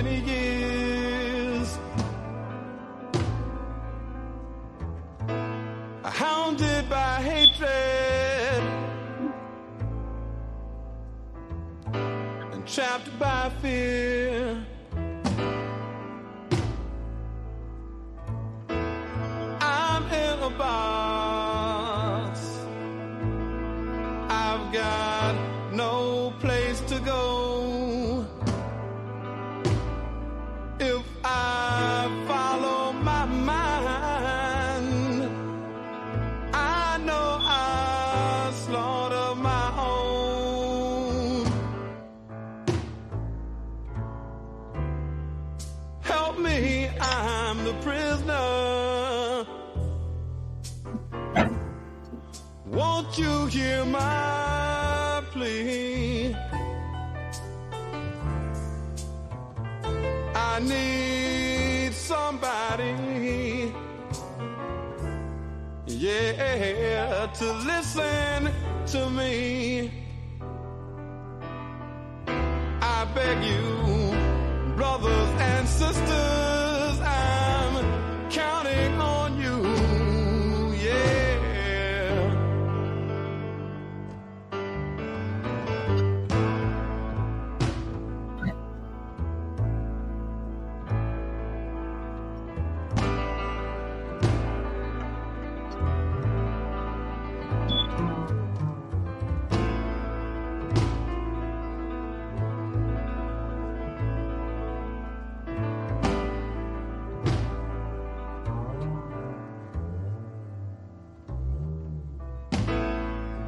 many years, hounded by hatred and trapped by fear. I'm in a box. I've got no place to go. If I follow my mind, I know I slaughter my own. Help me, I'm the prisoner. Won't you hear my plea? I need somebody, yeah, to listen to me. I beg you, brothers and sisters, I'm counting on you, yeah.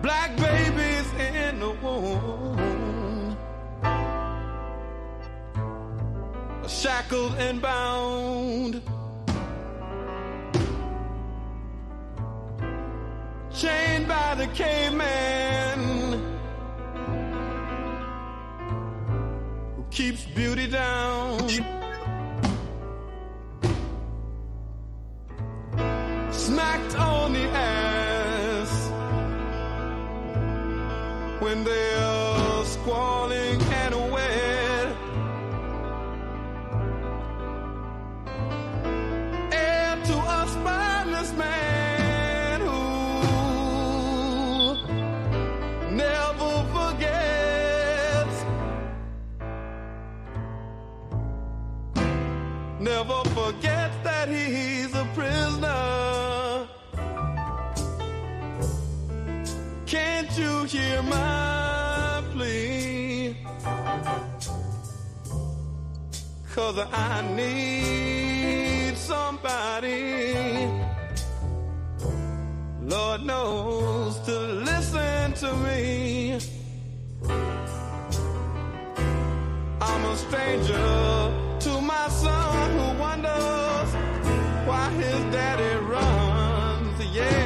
Black babies in the womb, shackled and bound, chained by the caveman who keeps beauty down. Smacked on the ass when they're squalling and wet. Heir to a spineless man who never forgets, never forgets that he's a prisoner. Can't you hear my plea? 'Cause I need somebody, Lord knows, to listen to me. I'm a stranger to my son who wonders why his daddy runs, yeah.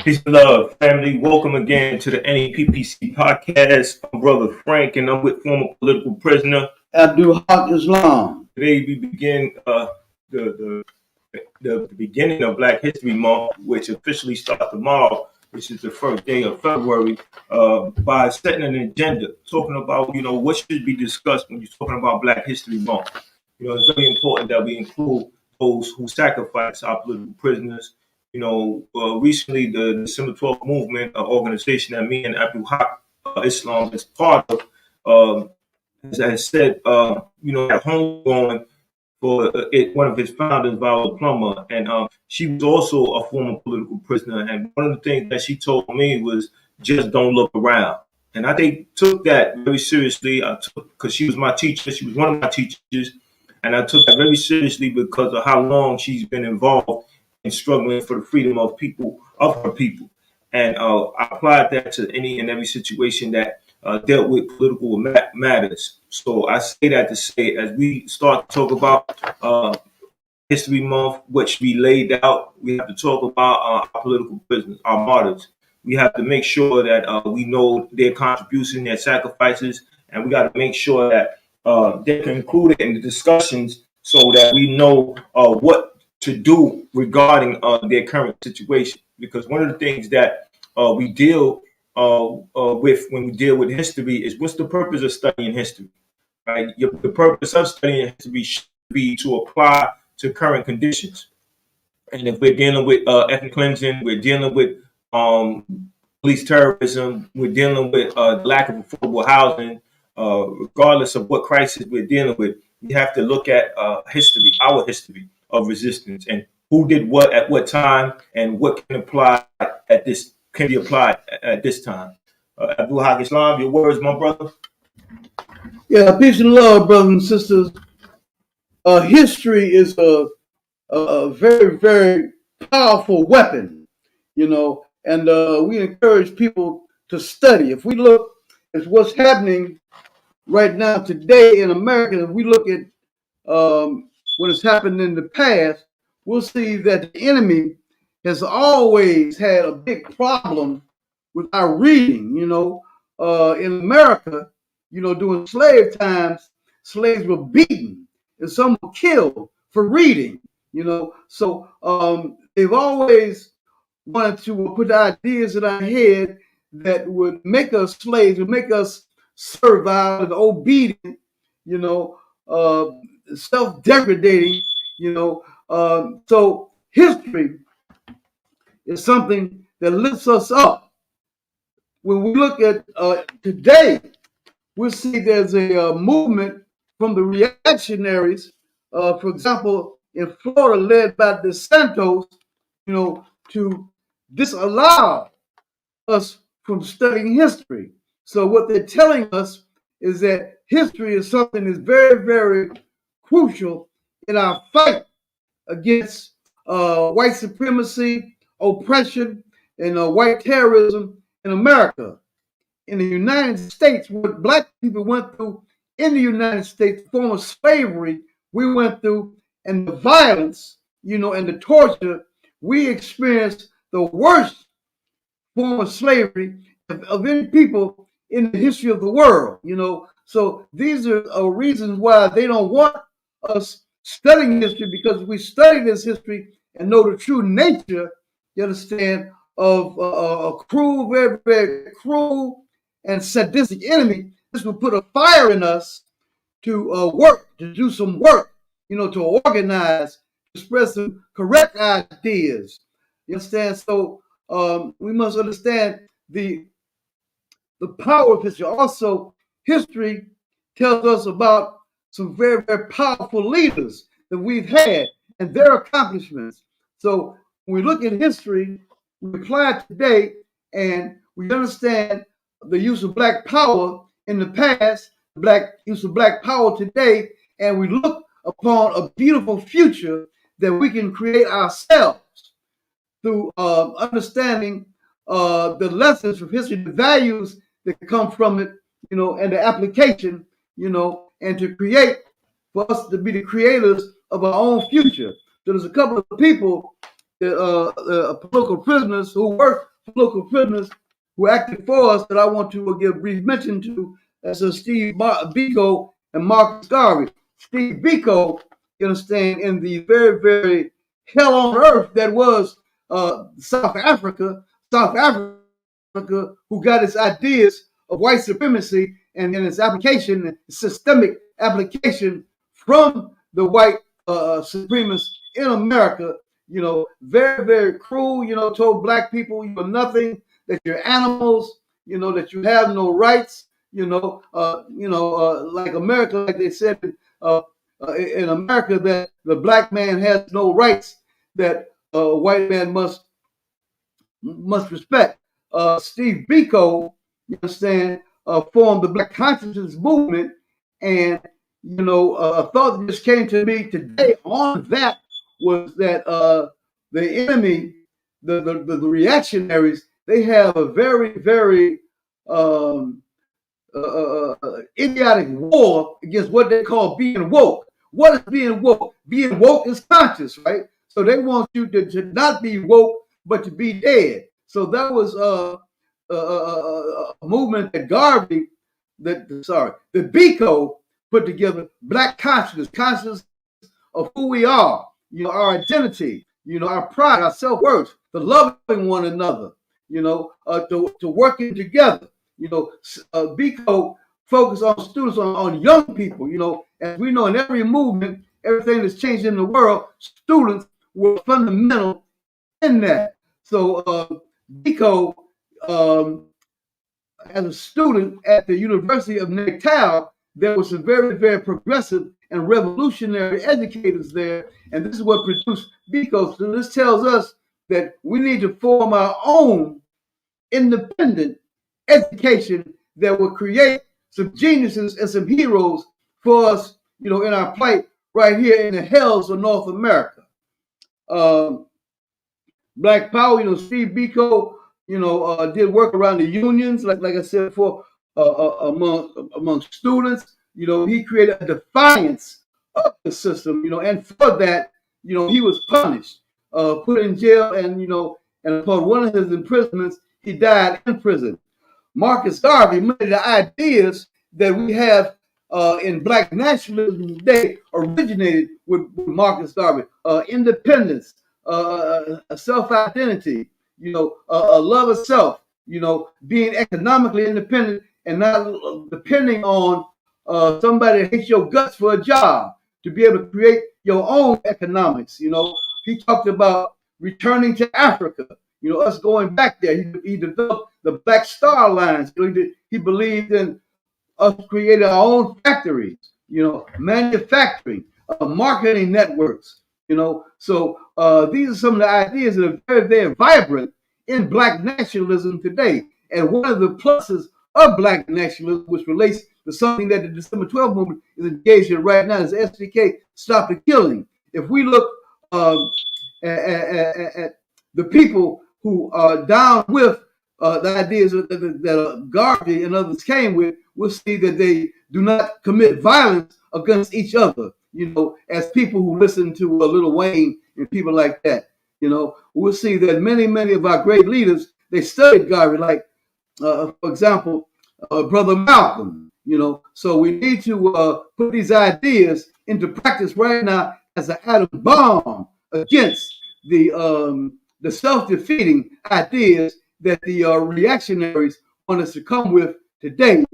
Peace and love, family. Welcome again to the NEPPC podcast. I'm Brother Frank, and I'm with former political prisoner Abdul Haq Islam. Today we begin the the beginning of Black History Month, which officially starts tomorrow, which is the first day of February, by setting an agenda, talking about what should be discussed when you're talking about Black History Month. It's very important that we include those who sacrifice our political prisoners. Recently the December 12th movement, organization that me and Abdul Haq Islam is part of, has said, at homegoing for one of his founders, Viola Plummer, and she was also a former political prisoner. And one of the things that she told me was, just don't look around. And I took that very seriously. I took, because she was my teacher. She was one of my teachers, and I took that very seriously because of how long she's been involved in struggling for the freedom of her people. And I applied that to any and every situation that dealt with political matters. So I say that to say, as we start to talk about History Month, which we laid out, we have to talk about our political prisoners, our martyrs. We have to make sure that we know their contribution, their sacrifices, and we got to make sure that they're included in the discussions so that we know what to do regarding their current situation. Because one of the things that we deal with when we deal with history is, what's the purpose of studying history? Right? The purpose of studying history should be to apply to current conditions. And if we're dealing with ethnic cleansing, we're dealing with police terrorism, we're dealing with the lack of affordable housing, regardless of what crisis we're dealing with, we have to look at history, our history of resistance, and who did what at what time, and what can be applied at this time. Abdul Haq Islam, your words, my brother. Yeah, peace and love, brothers and sisters. History is a very, very powerful weapon, and we encourage people to study. If we look at what's happening right now today in America, if we look at what has happened in the past, we'll see that the enemy has always had a big problem with our reading. In America, during slave times, slaves were beaten and some were killed for reading. So they've always wanted to put ideas in our head that would make us slaves, would make us servile and obedient, self-degradating, so history is something that lifts us up. When we look at today, we'll see there's a movement from the reactionaries, for example, in Florida, led by DeSantis, to disallow us from studying history. So what they're telling us is that history is something that's very, very crucial in our fight against white supremacy, oppression, and white terrorism in America. In the United States, what Black people went through in the United States, the form of slavery we went through, and the violence, and the torture, we experienced the worst form of slavery of any people in the history of the world. So these are reasons why they don't want us studying history, because if we study this history and know the true nature, you understand, of a cruel, very, very cruel and sadistic enemy, this will put a fire in us to work, to do some work, to organize, to spread some correct ideas. You understand? So we must understand the power of history. Also, history tells us about some very, very powerful leaders that we've had and their accomplishments. So when we look at history, we apply it today, and we understand the use of Black power in the past, use of Black power today, and we look upon a beautiful future that we can create ourselves through understanding the lessons from history, the values that come from it, and the application, and to create, for us to be the creators of our own future. So there's a couple of people, political prisoners who were political prisoners who acted for us, that I want to give a brief mention to, as Steve Biko and Marcus Garvey. Steve Biko, you understand, in the very, very hell on earth that was South Africa. South Africa, who got its ideas of white supremacy and its application, systemic application from the white supremacists in America. Very, very cruel. Told black people you are nothing, that you're animals. That you have no rights. Like America, like they said in America, that the black man has no rights that a white man must respect. Steve Biko, you understand, formed the Black Consciousness Movement, and a thought that just came to me today on that was that the enemy, the reactionaries, they have a very, very idiotic war against what they call being woke. What is being woke? Being woke is conscious, right? So they want you to not be woke, but to be dead. So that was a movement that Garvey, that Biko put together. Black consciousness of who we are, our identity, our pride, our self-worth, the loving one another, to working together. Biko focus on students, on young people. As we know, in every movement, everything that's changed in the world, students were fundamental in that. So Biko, as a student at the University of Natal, there were some very, very progressive and revolutionary educators there, and this is what produced Biko. So this tells us that we need to form our own independent education that will create some geniuses and some heroes for us, in our plight right here in the hells of North America. Black Power, Steve Biko, did work around the unions, like I said before, among students. He created a defiance of the system, and for that, he was punished, put in jail, and upon one of his imprisonments, he died in prison. Marcus Garvey, many of the ideas that we have in Black nationalism today originated with Marcus Garvey. Independence, a self-identity, a love of self, being economically independent and not depending on somebody that hates your guts for a job, to be able to create your own economics. He talked about returning to Africa, us going back there. He developed the Black Star Lines. He believed in us creating our own factories, manufacturing, marketing networks, So these are some of the ideas that are very, very vibrant in Black nationalism today. And one of the pluses of Black nationalism, which relates to something that the December 12th movement is engaged in right now, is SDK, Stop the Killing. If we look at the people who are down with the ideas that Garvey and others came with, we'll see that they do not commit violence against each other, as people who listen to Lil Wayne and people like that. We'll see that many, many of our great leaders, they studied Garvey, like, for example, Brother Malcolm, So we need to put these ideas into practice right now as an atom bomb against the self-defeating ideas that the reactionaries want us to come with today,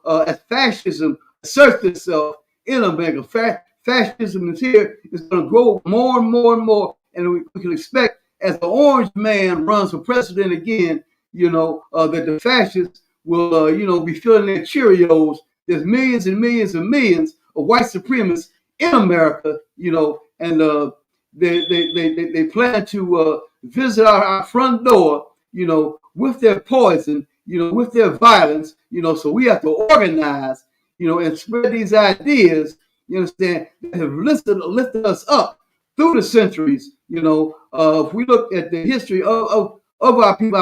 as fascism asserts itself in America. Fascism is here. It's going to grow more and more and more. And we can expect, as the orange man runs for president again, that the fascists will, be filling their Cheerios. There's millions and millions and millions of white supremacists in America, and they plan to visit our front door, with their poison, with their violence, so we have to organize, and spread these ideas, you understand, that have lifted us up through the centuries. If we look at the history of our people,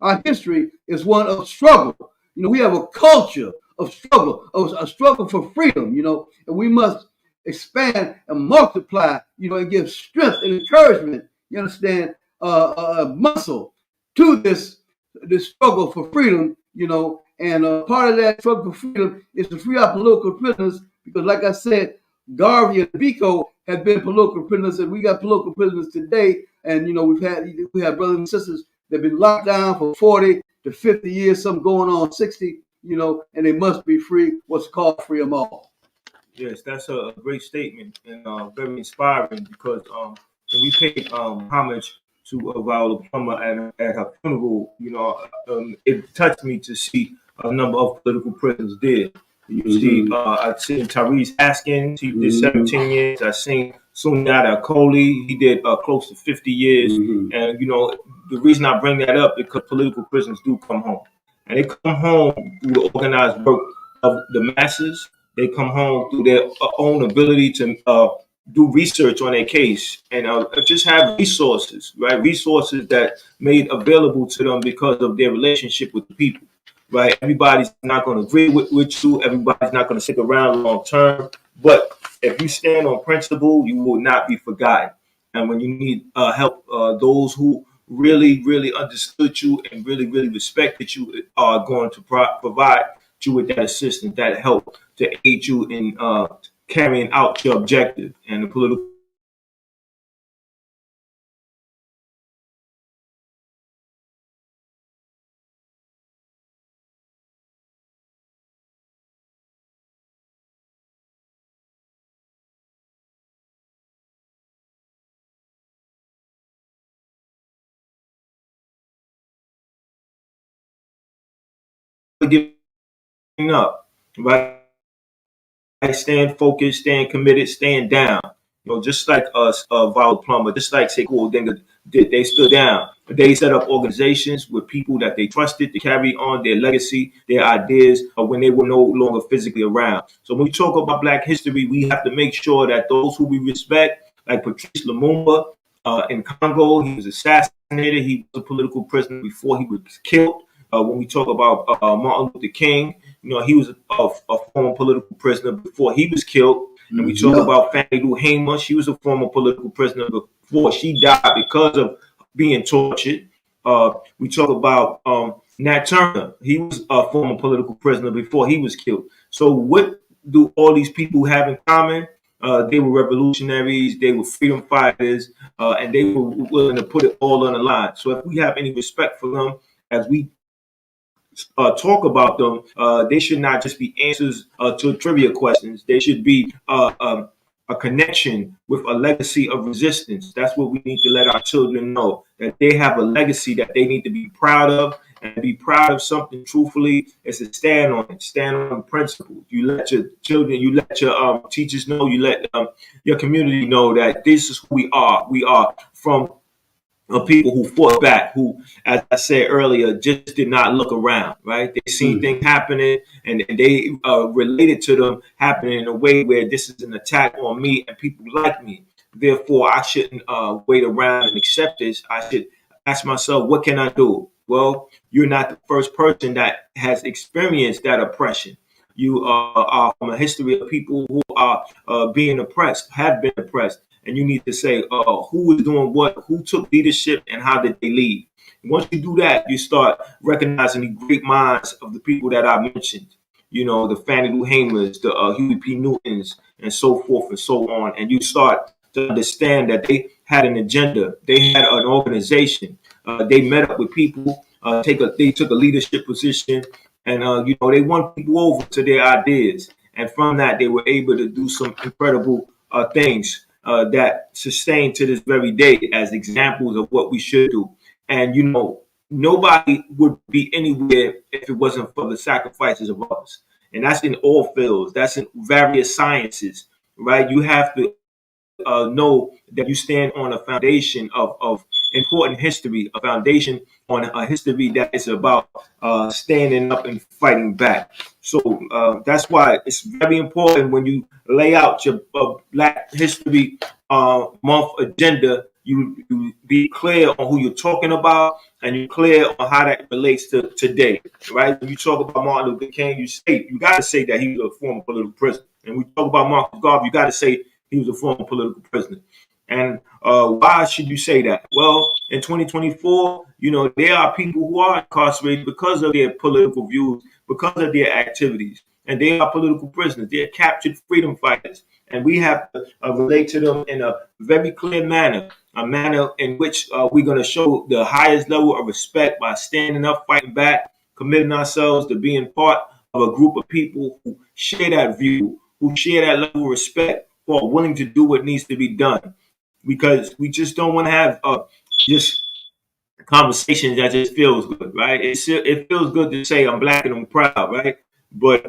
our history is one of struggle. We have a culture of struggle, of a struggle for freedom, and we must expand and multiply, and give strength and encouragement, you understand, muscle to this struggle for freedom, and part of that struggle for freedom is to free our political prisoners, because like I said, Garvey and Biko had been political prisoners, and we got political prisoners today. And we have brothers and sisters that have been locked down for 40 to 50 years, some going on 60. And they must be free. What's called free them all. Yes, that's a great statement and very inspiring because when we pay homage to Viola Plummer at her funeral, it touched me to see a number of political prisoners did. You see, I've seen Tyrese Haskins, he did 17 years. I've seen Sunyata Kohli, he did close to 50 years. And, the reason I bring that up is because political prisoners do come home. And they come home through the organized work of the masses. They come home through their own ability to do research on their case and just have resources, right? Resources that made available to them because of their relationship with the people, right? Everybody's not going to agree with you. Everybody's not going to stick around long term. But if you stand on principle, you will not be forgotten. And when you need help, those who really, really understood you and really, really respected you are going to provide you with that assistance, that help to aid you in carrying out your objective and the political. Giving up, right? Staying focused, staying committed, staying down. Just like us, Viola Plummer, just like Sekou Odinga did, they stood down. They set up organizations with people that they trusted to carry on their legacy, their ideas, when they were no longer physically around. So when we talk about Black history, we have to make sure that those who we respect, like Patrice Lumumba in Congo, he was assassinated. He was a political prisoner before he was killed. When we talk about Martin Luther King, he was a former political prisoner before he was killed. And we talk about Fannie Lou Hamer. She was a former political prisoner before she died because of being tortured. We talk about Nat Turner. He was a former political prisoner before he was killed. So what do all these people have in common? They were revolutionaries, they were freedom fighters, and they were willing to put it all on the line. So if we have any respect for them, as we talk about them, they should not just be answers to trivia questions. They should be a connection with a legacy of resistance. That's what we need to let our children know, that they have a legacy that they need to be proud of, and be proud of something truthfully is to stand on it, stand on principles. You let your children, you let your teachers know, you let your community know that this is who we are. We are from people who fought back, who, as I said earlier, just did not look around, right? They seen things happening and they related to them happening in a way where this is an attack on me and people like me. Therefore, I shouldn't wait around and accept this. I should ask myself, what can I do? Well, you're not the first person that has experienced that oppression. You are from a history of people who are being oppressed, have been oppressed. And you need to say who is doing what, who took leadership, and how did they lead. Once you do that, you start recognizing the great minds of the people that I mentioned. The Fannie Lou Hamers, the Huey P. Newtons, and so forth and so on. And you start to understand that they had an agenda. They had an organization. They met up with people. They took a leadership position, and they won people over to their ideas. And from that, they were able to do some incredible things that sustain to this very day as examples of what we should do. And nobody would be anywhere if it wasn't for the sacrifices of others. And that's in all fields. That's in various sciences, right? You have to know that you stand on a foundation of important history, a foundation on a history that is about standing up and fighting back. So that's why it's very important when you lay out your Black History Month agenda, you be clear on who you're talking about and you're clear on how that relates to today, right? When you talk about Martin Luther King, you got to say that he was a former political prisoner. And when you talk about Marcus Garvey, you got to say he was a former political prisoner. And why should you say that? Well, in 2024, there are people who are incarcerated because of their political views, because of their activities. And they are political prisoners. They are captured freedom fighters. and we have to relate to them in a very clear manner, a manner in which we're going to show the highest level of respect by standing up, fighting back, committing ourselves to being part of a group of people who share that view, who share that level of respect, who are willing to do what needs to be done. Because we just don't want to have just conversations that just feels good, right? It feels good to say I'm black and I'm proud, right? But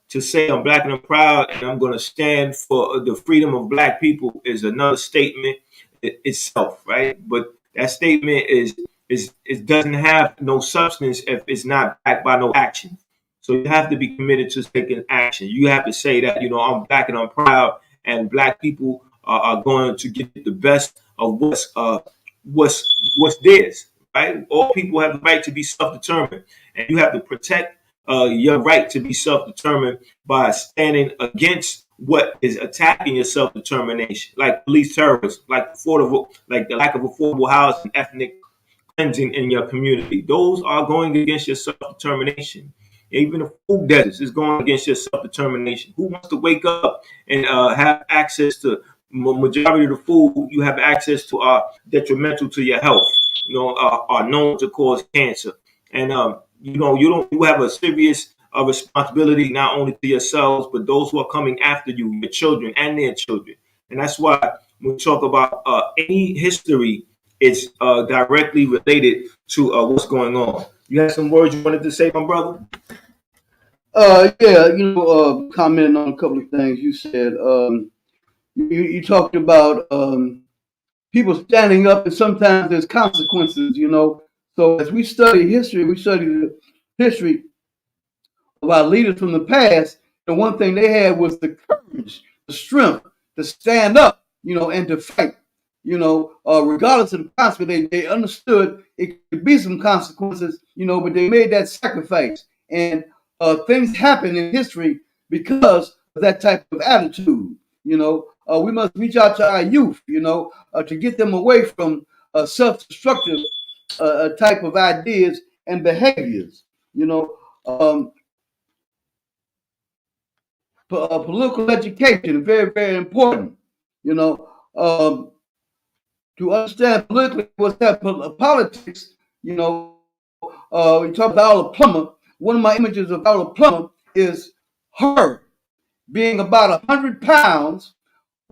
to say I'm black and I'm proud and I'm going to stand for the freedom of black people is another statement itself, right? But that statement is it doesn't have no substance if it's not backed by no action. So you have to be committed to taking action. You have to say that I'm black and I'm proud, and black people are going to get the best of what's theirs, right? All people have the right to be self-determined, and you have to protect your right to be self-determined by standing against what is attacking your self-determination, like police terrorism, like like the lack of affordable housing, ethnic cleansing in your community. Those are going against your self-determination. Even the food deserts is going against your self-determination. Who wants to wake up and have access to majority of the food you have access to are detrimental to your health? Are known to cause cancer, and you have a serious responsibility not only to yourselves but those who are coming after you, your children and their children. And that's why when we talk about any history, it's directly related to what's going on. You had some words you wanted to say, my brother? Yeah, commenting on a couple of things you said. You talked about people standing up, and sometimes there's consequences. So as we study history, we study the history of our leaders from the past. The one thing they had was the courage, the strength to stand up, and to fight. Regardless of the consequence, they understood it could be some consequences, but they made that sacrifice. And things happen in history because of that type of attitude. We must reach out to our youth, to get them away from self-destructive type of ideas and behaviors. Political education is very, very important. To understand politically what's that politics. We talk about Viola Plummer. One of my images of Viola Plummer is her being about 100 pounds,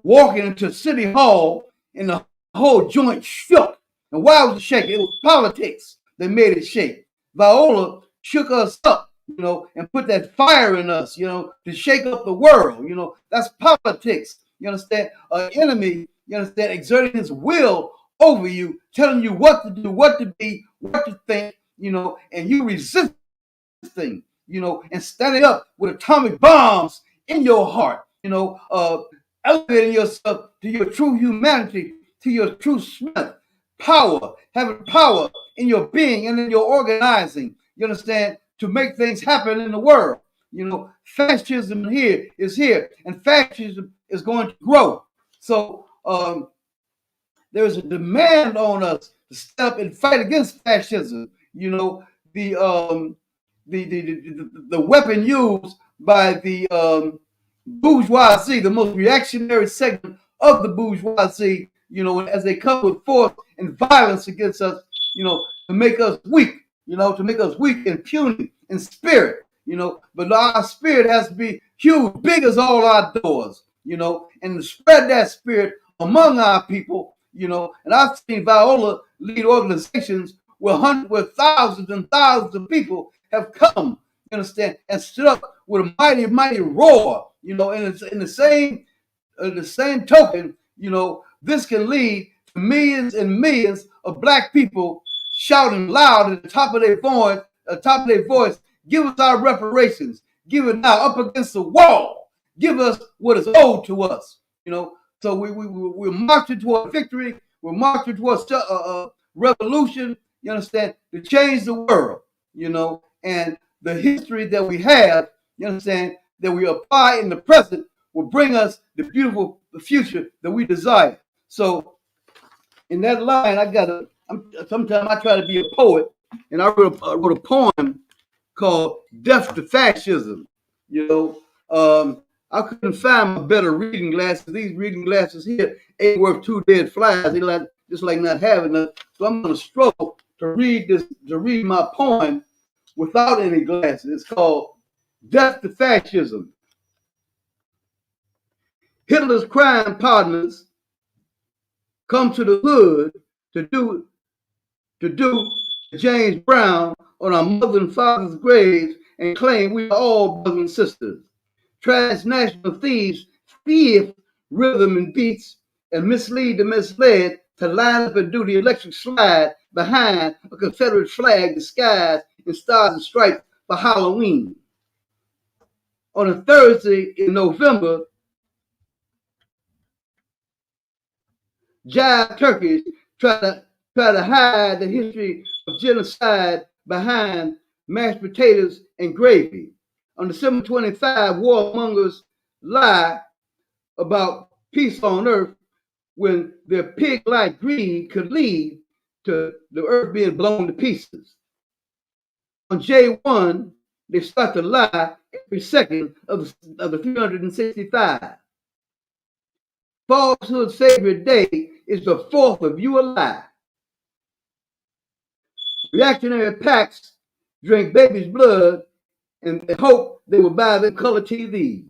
walking into City Hall, and the whole joint shook. And why was it shaking? It was politics that made it shake. Viola shook us up, and put that fire in us, to shake up the world. That's politics. You understand? An enemy, exerting his will over you, telling you what to do, what to be, what to think, and you resist thing, and standing up with atomic bombs in your heart, elevating yourself to your true humanity, to your true strength, power, having power in your being and in your organizing, you understand, to make things happen in the world. Fascism is here, and fascism is going to grow. So there's a demand on us to step and fight against fascism. The weapon used by the bourgeoisie, the most reactionary segment of the bourgeoisie, as they come with force and violence against us, to make us weak, and puny in spirit, but our spirit has to be huge, big as all our doors, and to spread that spirit among our people, and I've seen Viola lead organizations where thousands and thousands of people have come, you understand, and stood up with a mighty, mighty roar, and it's in the same token, this can lead to millions and millions of black people shouting loud at the top of their voice, give us our reparations, give it now, up against the wall, give us what is owed to us, So we're marching toward victory, we're marching towards revolution, you understand, to change the world, and the history that we have, you understand, that we apply in the present will bring us the beautiful future that we desire. So in that line, sometimes I try to be a poet, and I wrote a poem called Death to Fascism. I I couldn't find my better reading glasses. These reading glasses here ain't worth two dead flies. They like just like not having them. So I'm gonna struggle to read my poem without any glasses. It's called Death to Fascism. Hitler's crime partners come to the hood to do James Brown on our mother and father's graves and claim we are all brothers and sisters. Transnational thieves thief rhythm and beats and mislead the misled to line up and do the electric slide behind a Confederate flag disguised in stars and stripes for Halloween. On a Thursday in November, jive turkeys try to hide the history of genocide behind mashed potatoes and gravy. On December 25, warmongers lie about peace on earth when their pig-like greed could lead to the earth being blown to pieces. On J1, they start to lie every second of the 365. Falsehood's favorite day is the 4th of you a lie. Reactionary packs drink baby's blood and hope they will buy their color TVs.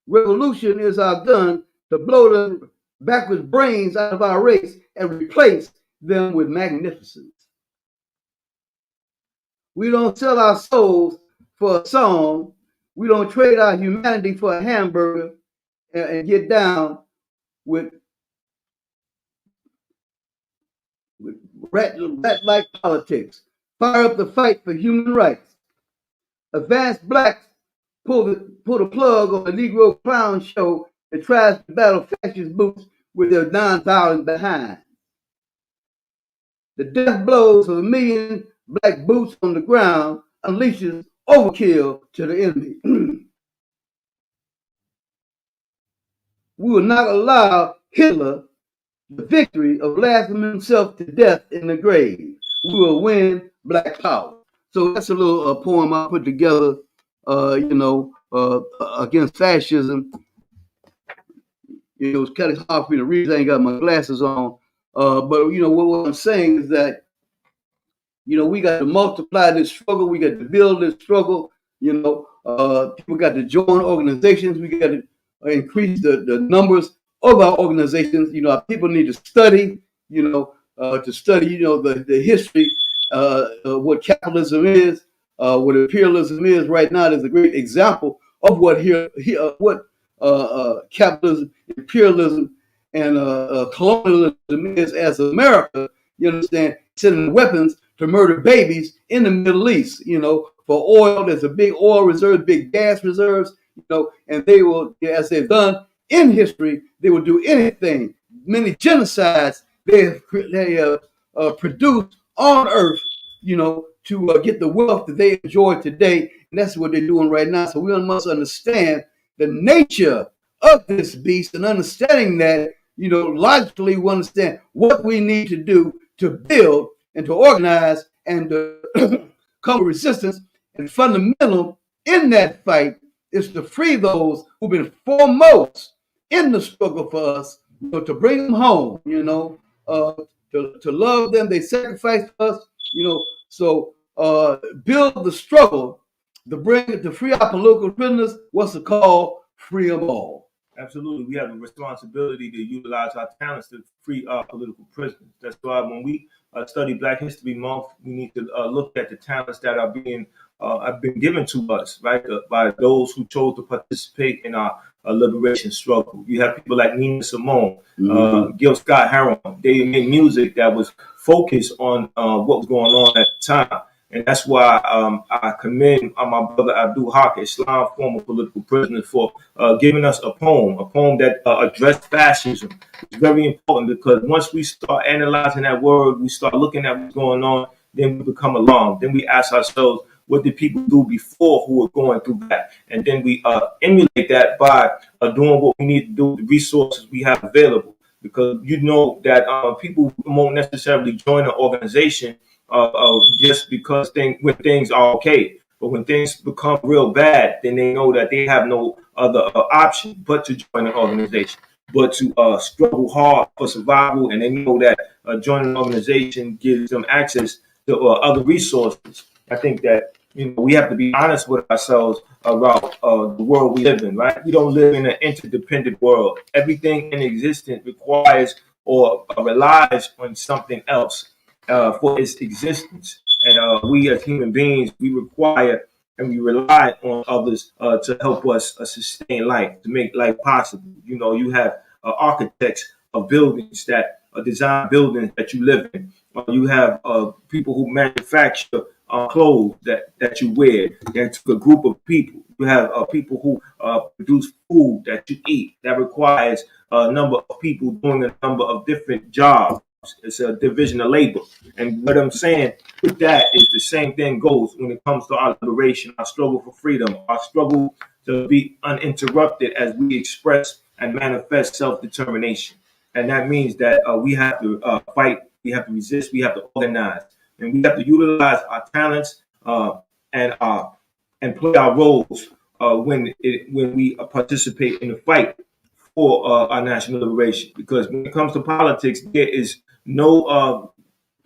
Revolution is our gun to blow the backwards brains out of our race and replace them with magnificence. We don't sell our souls for a song. We don't trade our humanity for a hamburger and get down with rat-like politics. Fire up the fight for human rights. Advanced blacks pull the plug on the Negro clown show and tries to battle fascist boots with their non-violent behind. The death blows of a million black boots on the ground unleashes overkill to the enemy. We will not allow Hitler the victory of laughing himself to death in the grave. We will win black power. So that's a little poem I put together, against fascism. It was kind of hard for me to read. I ain't got my glasses on. But what I'm saying is that, we got to multiply this struggle. We got to build this struggle. People got to join organizations. We got to increase the numbers of our organizations. Our people need to study, the history, what capitalism is, what imperialism is. Right now, there's a great example of what capitalism, imperialism, and colonialism is as America. You understand? Sending weapons to murder babies in the Middle East. For oil, there's a big oil reserve, big gas reserves. And they will, as they've done in history, they will do anything. Many genocides they produced on Earth, to get the wealth that they enjoy today. And that's what they're doing right now. So we must understand the nature of this beast, and understanding that, logically we understand what we need to do to build and to organize and to come with resistance. And fundamental in that fight is to free those who've been foremost in the struggle for us, to bring them home, to love them. They sacrificed for us, so build the struggle to free our political prisoners. What's it called? Free them all. Absolutely. We have a responsibility to utilize our talents to free our political prisoners. That's why when we study Black History Month, we need to look at the talents that are being have been given to us, right, by those who chose to participate in our liberation struggle. You have people like Nina Simone, Gil Scott-Heron. They made music that was focused on what was going on at the time. And that's why I commend my brother Abdul Haq, Islam, former political prisoner, for giving us a poem that addressed fascism. It's very important, because once we start analyzing that word, we start looking at what's going on, then we become alarmed. Then we ask ourselves, what did people do before who were going through that? And then we emulate that by doing what we need to do with the resources we have available. Because that people won't necessarily join an organization just because when things are okay. But when things become real bad, then they know that they have no other option but to join an organization, but to struggle hard for survival. And they know that joining an organization gives them access to other resources. I think that we have to be honest with ourselves about the world we live in. Right? We don't live in an interdependent world. Everything in existence requires or relies on something else for its existence. And we as human beings, we require and we rely on others to help us sustain life, to make life possible. You have architects of buildings that design buildings that you live in. You have people who manufacture clothes that you wear. That's a group of people. You have people who produce food that you eat. That requires a number of people doing a number of different jobs. It's a division of labor. And what I'm saying with that is the same thing goes when it comes to our liberation, our struggle for freedom, our struggle to be uninterrupted as we express and manifest self-determination. And that means that we have to fight, we have to resist, we have to organize, and we have to utilize our talents and play our roles when we participate in the fight for our national liberation. Because when it comes to politics, there is no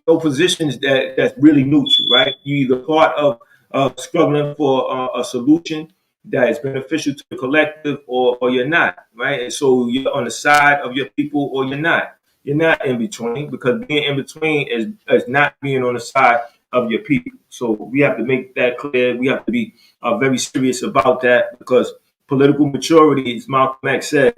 positions that's really neutral, right? You either part of struggling for a solution that is beneficial to the collective, or you're not, right? And so you're on the side of your people, or you're not. You're not in between, because being in between is not being on the side of your people. So we have to make that clear. We have to be very serious about that, because political maturity, as Malcolm X said,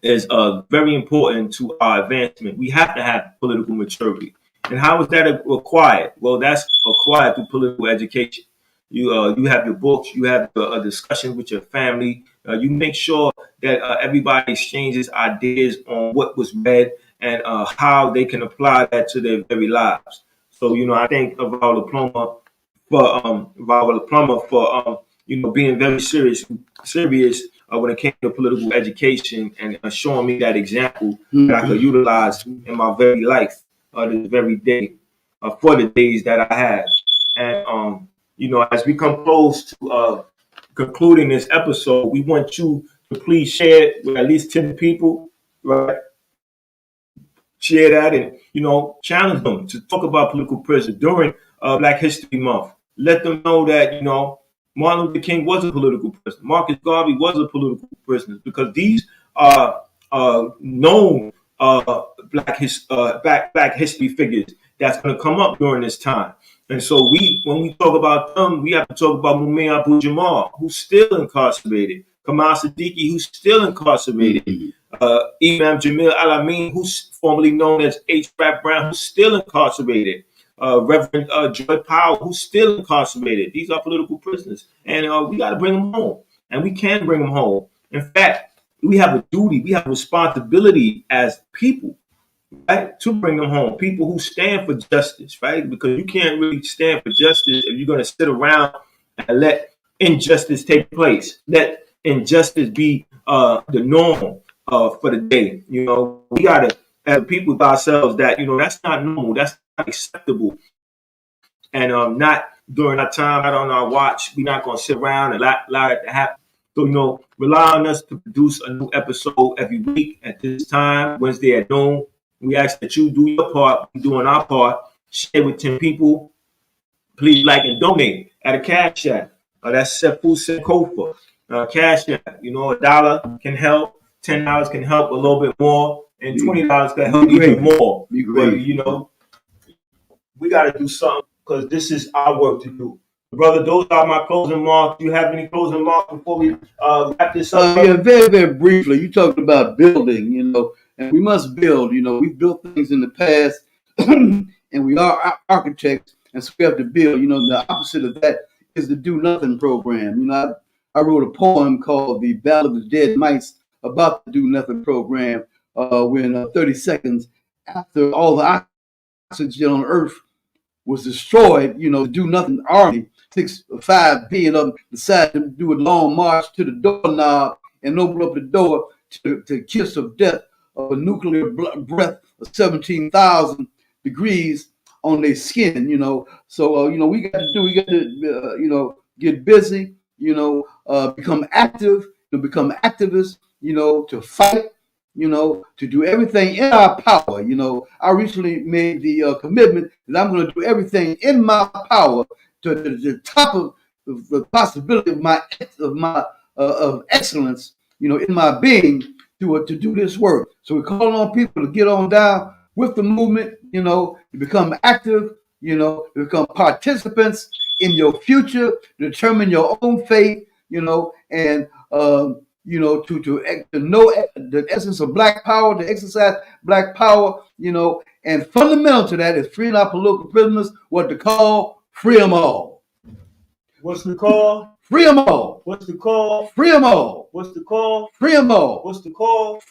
is very important to our advancement. We have to have political maturity. And how is that acquired? Well, that's acquired through political education. You have your books, you have a discussion with your family. You make sure that everybody exchanges ideas on what was read and how they can apply that to their very lives. So, I thank Val Diploma for being very serious when it came to political education, and showing me that example that I could utilize in my very life, this very day, for the days that I have. And as we come close to concluding this episode, we want you to please share it with at least 10 people, right? Share that and, challenge them to talk about political prisoners during Black History Month. Let them know that, Martin Luther King was a political prisoner. Marcus Garvey was a political prisoner, because these are known Black history figures that's going to come up during this time. And so when we talk about them, we have to talk about Mumia Abu-Jamal, who's still incarcerated. Kamal Siddiqui, who's still incarcerated. Imam Jamil Al-Amin, who's formerly known as H. Rap Brown, who's still incarcerated. Reverend Joy Powell, who's still incarcerated. These are political prisoners. And we got to bring them home. And we can bring them home. In fact, we have a duty, we have a responsibility as people, right, to bring them home. People who stand for justice, right? Because you can't really stand for justice if you're going to sit around and let injustice take place. Let injustice be the norm for the day. We got to, as people, with ourselves, that that's not normal, that's not acceptable, and not during our time, not on our watch. We're not going to sit around and allow it to happen. So rely on us to produce a new episode every week at this time, Wednesday at noon. We ask that you do your part, we're doing our part. Share with 10 people. Please like and donate at a Cash App. That's Sefu Senkofa. Cash App. $1 can help, $10 can help a little bit more, and $20 can help even more. But we got to do something, because this is our work to do. Brother, those are my closing remarks. Do you have any closing remarks before we wrap this up? Yeah, very, very briefly. You talked about building, and we must build. We've built things in the past, and we are architects, and so we have to build. The opposite of that is the Do Nothing program. I wrote a poem called "The Battle of the Dead Mice" about the Do Nothing program. When 30 seconds after all the oxygen on Earth was destroyed, the Do Nothing army, 5 being up, decided to do a long march to the doorknob and open up the door to the kiss of death of a nuclear breath of 17,000 degrees on their skin. So we got to get busy, become active to become activists, to fight, to do everything in our power. I recently made the commitment that I'm going to do everything in my power to the top of the possibility of excellence, in my being to do this work. So we're calling on people to get on down with the movement, to become active, to become participants in your future, determine your own fate, and to know the essence of Black power, to exercise Black power, and fundamental to that is freeing our political prisoners, what to call free them all. What's the call? Free them all. What's the call? Free them all. What's the call? Free them all. What's the call?